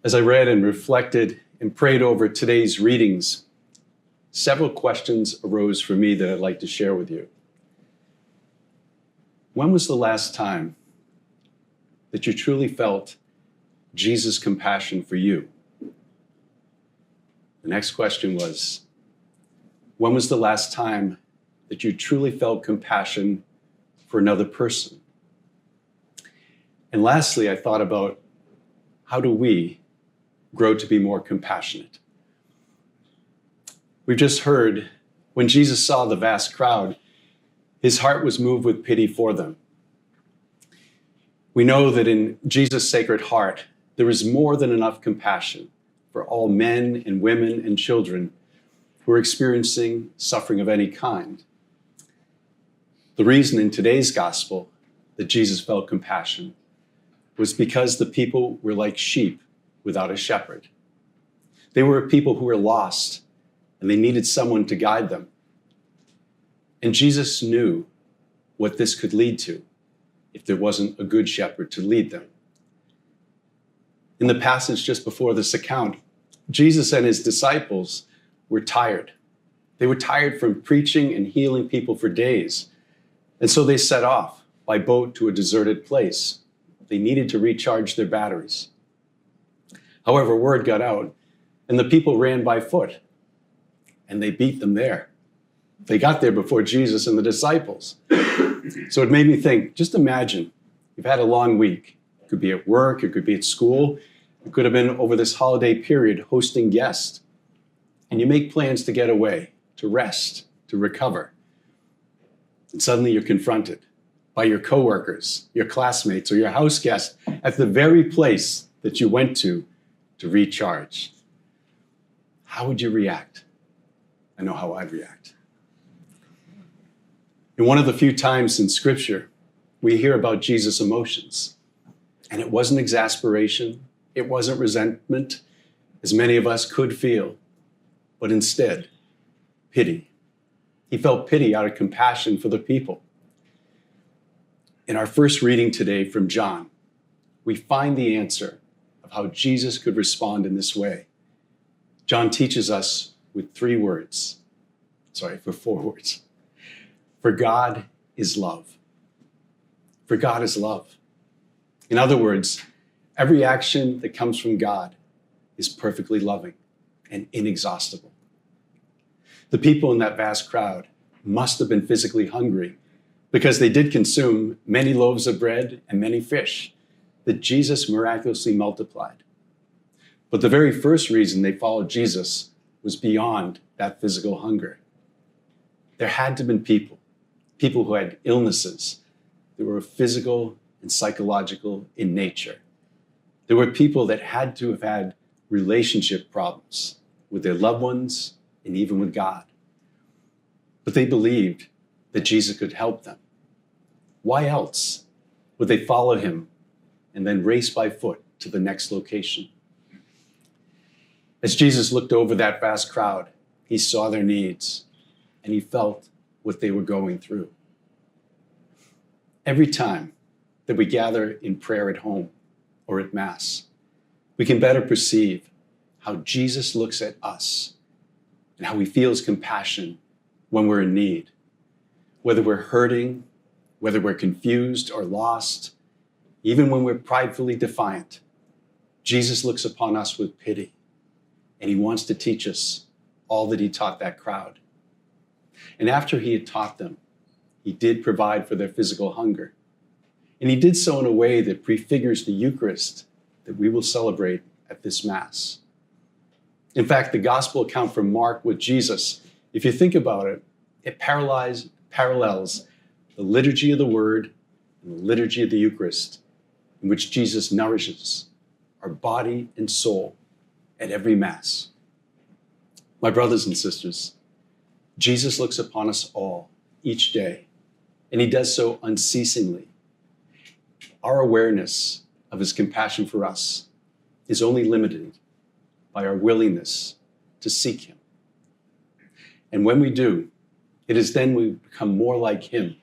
As I read and reflected and prayed over today's readings, several questions arose for me that I'd like to share with you. When was the last time that you truly felt Jesus' compassion for you? The next question was, when was the last time that you truly felt compassion for another person? And lastly, I thought about, how do we grow to be more compassionate? We've just heard, when Jesus saw the vast crowd, his heart was moved with pity for them. We know that in Jesus' sacred heart, there is more than enough compassion for all men and women and children who are experiencing suffering of any kind. The reason in today's gospel that Jesus felt compassion was because the people were like sheep without a shepherd. They were people who were lost, and they needed someone to guide them. And Jesus knew what this could lead to if there wasn't a good shepherd to lead them. In the passage just before this account, Jesus and his disciples were tired. They were tired from preaching and healing people for days. And so they set off by boat to a deserted place. They needed to recharge their batteries. However, word got out, and the people ran by foot, and they beat them there. They got there before Jesus and the disciples. So it made me think, just imagine, you've had a long week. It could be at work, it could be at school, it could have been over this holiday period hosting guests. And you make plans to get away, to rest, to recover. And suddenly you're confronted by your coworkers, your classmates, or your house guests at the very place that you went to recharge. How would you react? I know how I'd react. In one of the few times in Scripture, we hear about Jesus' emotions. And it wasn't exasperation, it wasn't resentment, as many of us could feel, but instead, pity. He felt pity out of compassion for the people. In our first reading today from John, we find the answer of how Jesus could respond in this way. John teaches us with four words. For God is love. For God is love. In other words, every action that comes from God is perfectly loving and inexhaustible. The people in that vast crowd must have been physically hungry because they did consume many loaves of bread and many fish that Jesus miraculously multiplied. But the very first reason they followed Jesus was beyond that physical hunger. There had to have been people who had illnesses that were physical and psychological in nature. There were people that had to have had relationship problems with their loved ones and even with God. But they believed that Jesus could help them. Why else would they follow him and then race by foot to the next location? As Jesus looked over that vast crowd, he saw their needs and he felt what they were going through. Every time that we gather in prayer at home or at Mass, we can better perceive how Jesus looks at us and how he feels compassion when we're in need. Whether we're hurting, whether we're confused or lost, even when we're pridefully defiant, Jesus looks upon us with pity, and he wants to teach us all that he taught that crowd. And after he had taught them, he did provide for their physical hunger. And he did so in a way that prefigures the Eucharist that we will celebrate at this Mass. In fact, the gospel account from Mark with Jesus, if you think about it, it parallels the liturgy of the Word and the liturgy of the Eucharist, in which Jesus nourishes our body and soul at every Mass. My brothers and sisters, Jesus looks upon us all each day, and he does so unceasingly. Our awareness of his compassion for us is only limited by our willingness to seek him. And when we do, it is then we become more like him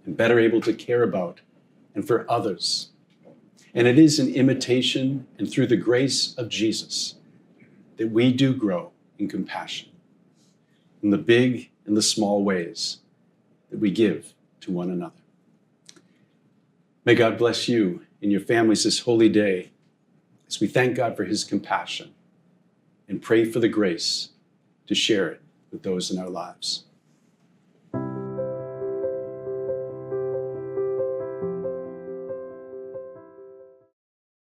and better able to care about and for others. And it is in imitation and through the grace of Jesus that we do grow in compassion, in the big and the small ways that we give to one another. May God bless you and your families this holy day as we thank God for his compassion and pray for the grace to share it with those in our lives.